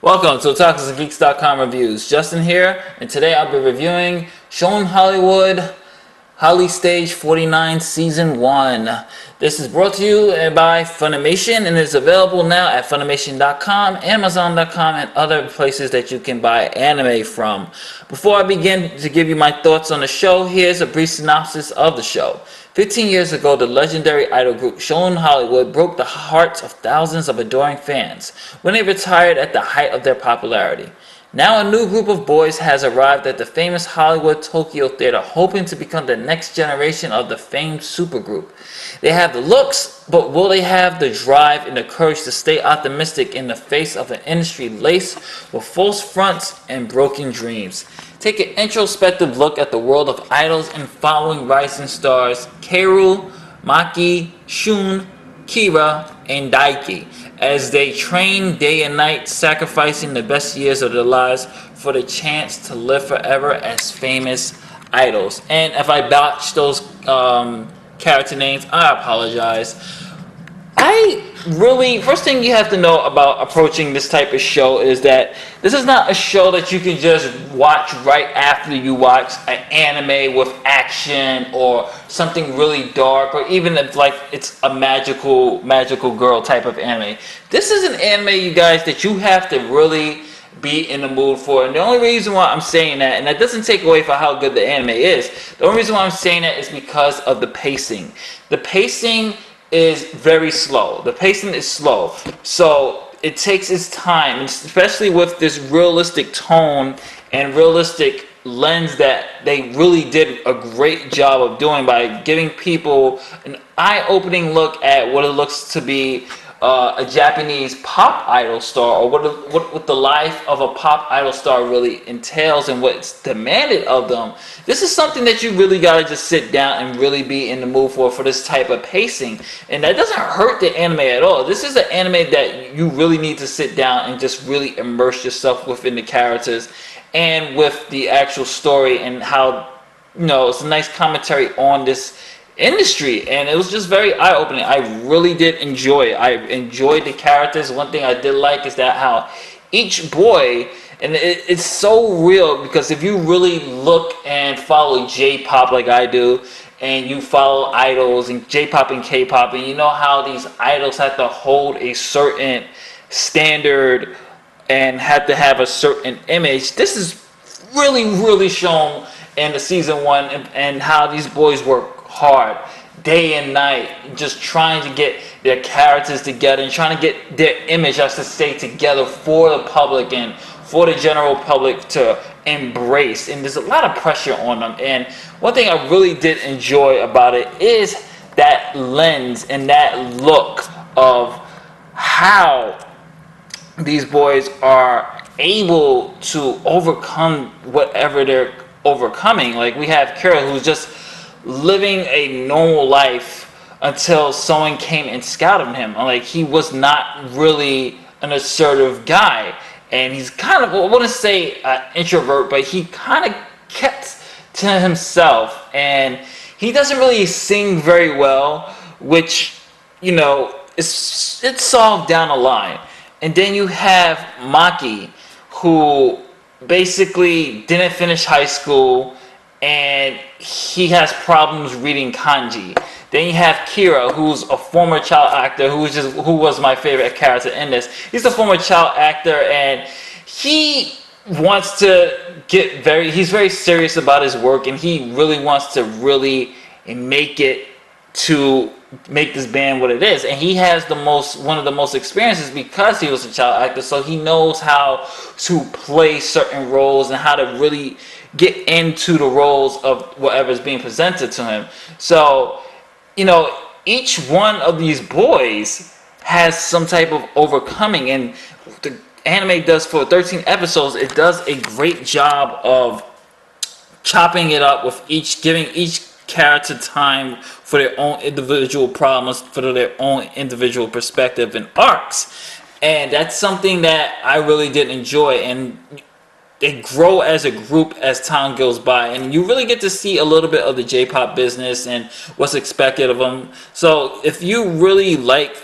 Welcome to OtakusandGeeks.com reviews. Justin here, and today I'll be reviewing Shonen Hollywood Holly Stage 49 Season 1. This is brought to you by Funimation and is available now at Funimation.com, Amazon.com, and other places that you can buy anime from. Before I begin to give you my thoughts on the show, here's a brief synopsis of the show. 15 years ago, the legendary idol group Shonen Hollywood broke the hearts of thousands of adoring fans when they retired at the height of their popularity. Now a new group of boys has arrived at the famous Hollywood Tokyo Theater, hoping to become the next generation of the famed supergroup. They have the looks, but will they have the drive and the courage to stay optimistic in the face of an industry laced with false fronts and broken dreams? Take an introspective look at the world of idols and following rising stars Kaoru, Maki, Shun, Kira, and Daiki as they train day and night, sacrificing the best years of their lives for the chance to live forever as famous idols. And if I botch those character names, I apologize. First thing you have to know about approaching this type of show is that this is not a show that you can just watch right after you watch an anime with action or something really dark, or even if like it's a magical girl type of anime. This is an anime, you guys, that you have to really be in the mood for. And the only reason why I'm saying that, and that doesn't take away from how good the anime is, the only reason why I'm saying that is because of the pacing. The pacing is very slow. The pacing is slow. So it takes its time, especially with this realistic tone and realistic lens that they really did a great job of doing by giving people an eye-opening look at what it looks to be a Japanese pop idol star, or what the life of a pop idol star really entails and what's demanded of them. This is something that you really gotta just sit down and really be in the mood for this type of pacing. And that doesn't hurt the anime at all. This is an anime that you really need to sit down and just really immerse yourself within the characters and with the actual story, and how, you know, it's a nice commentary on this industry, and it was just very eye-opening. I really did enjoy it. I enjoyed the characters. One thing I did like is that how each boy, and it's so real, because if you really look and follow J-pop like I do, and you follow idols and J-pop and K-pop, and you know how these idols have to hold a certain standard and have to have a certain image, this is really shown in the season 1, and how these boys work hard day and night, just trying to get their characters together and trying to get their image, I should say, together for the public and for the general public to embrace. And there's a lot of pressure on them. And one thing I really did enjoy about it is that lens and that look of how these boys are able to overcome whatever they're overcoming. Like, we have Kira, who's just living a normal life until someone came and scouted him. Like, he was not really an assertive guy, and he's kind of, I wouldn't say introvert, but he kind of kept to himself, and he doesn't really sing very well, which, you know, it's solved down the line. And then you have Maki, who basically didn't finish high school, and he has problems reading kanji. Then you have Kira, who's a former child actor, who was my favorite character in this. He's a former child actor, and he wants to he's very serious about his work, and he really wants to really make this band what it is. And he has one of the most experiences because he was a child actor, so he knows how to play certain roles and how to really get into the roles of whatever's being presented to him. So, you know, each one of these boys has some type of overcoming, and the anime does, for 13 episodes, it does a great job of chopping it up with giving each character time for their own individual problems, for their own individual perspective and arcs. And that's something that I really did enjoy, and they grow as a group as time goes by, and you really get to see a little bit of the J-pop business and what's expected of them. So if you really like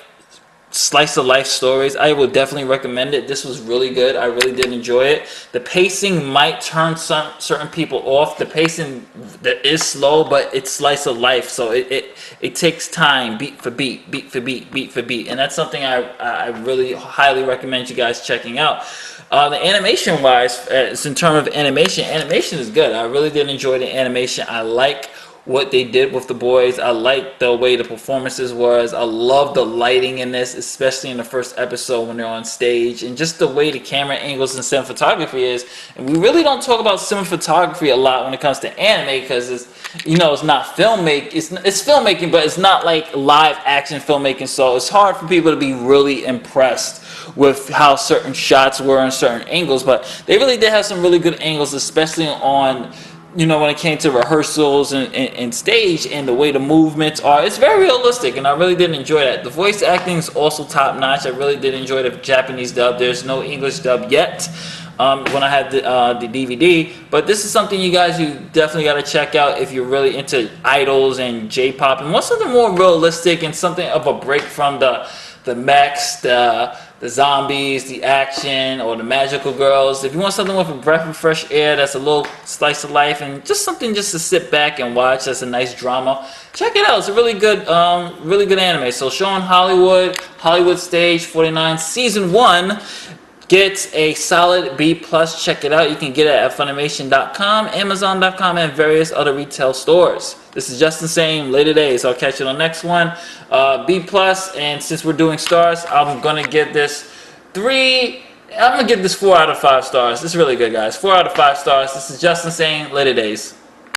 slice of life stories. I would definitely recommend it. This was really good. I really did enjoy it. The pacing might turn certain people off. The pacing that is slow, but it's slice of life, so it takes time, beat for beat, beat for beat, beat for beat, and that's something I really highly recommend you guys checking out. The animation wise, in terms of animation is good. I really did enjoy the animation. I like what they did with the boys. I like the way the performances was. I love the lighting in this, especially in the first episode when they're on stage, and just the way the camera angles and cinematography is. And we really don't talk about cinematography a lot when it comes to anime, because it's, you know, it's not filmmaking. It's filmmaking, but it's not like live action filmmaking. So it's hard for people to be really impressed with how certain shots were and certain angles. But they really did have some really good angles, especially on, you know, when it came to rehearsals and stage, and the way the movements are. It's very realistic, and I really did enjoy that. The voice acting is also top notch. I really did enjoy the Japanese dub. There's no English dub yet when I had the DVD, but this is something you definitely got to check out if you're really into idols and J-pop and want something more realistic and something of a break from the mechs, the zombies, the action, or the magical girls. If you want something with a breath of fresh air that's a little slice of life and just something just to sit back and watch, that's a nice drama, check it out. It's a really good anime. So Shonen Hollywood, Hollywood Stage 49 Season 1 gets a solid B+. Check it out. You can get it at Funimation.com, Amazon.com, and various other retail stores. This is Justin saying later days. I'll catch you on the next one. B+, and since we're doing stars, I'm going to give this 4 out of 5 stars. This is really good, guys. 4 out of 5 stars. This is Justin saying later days.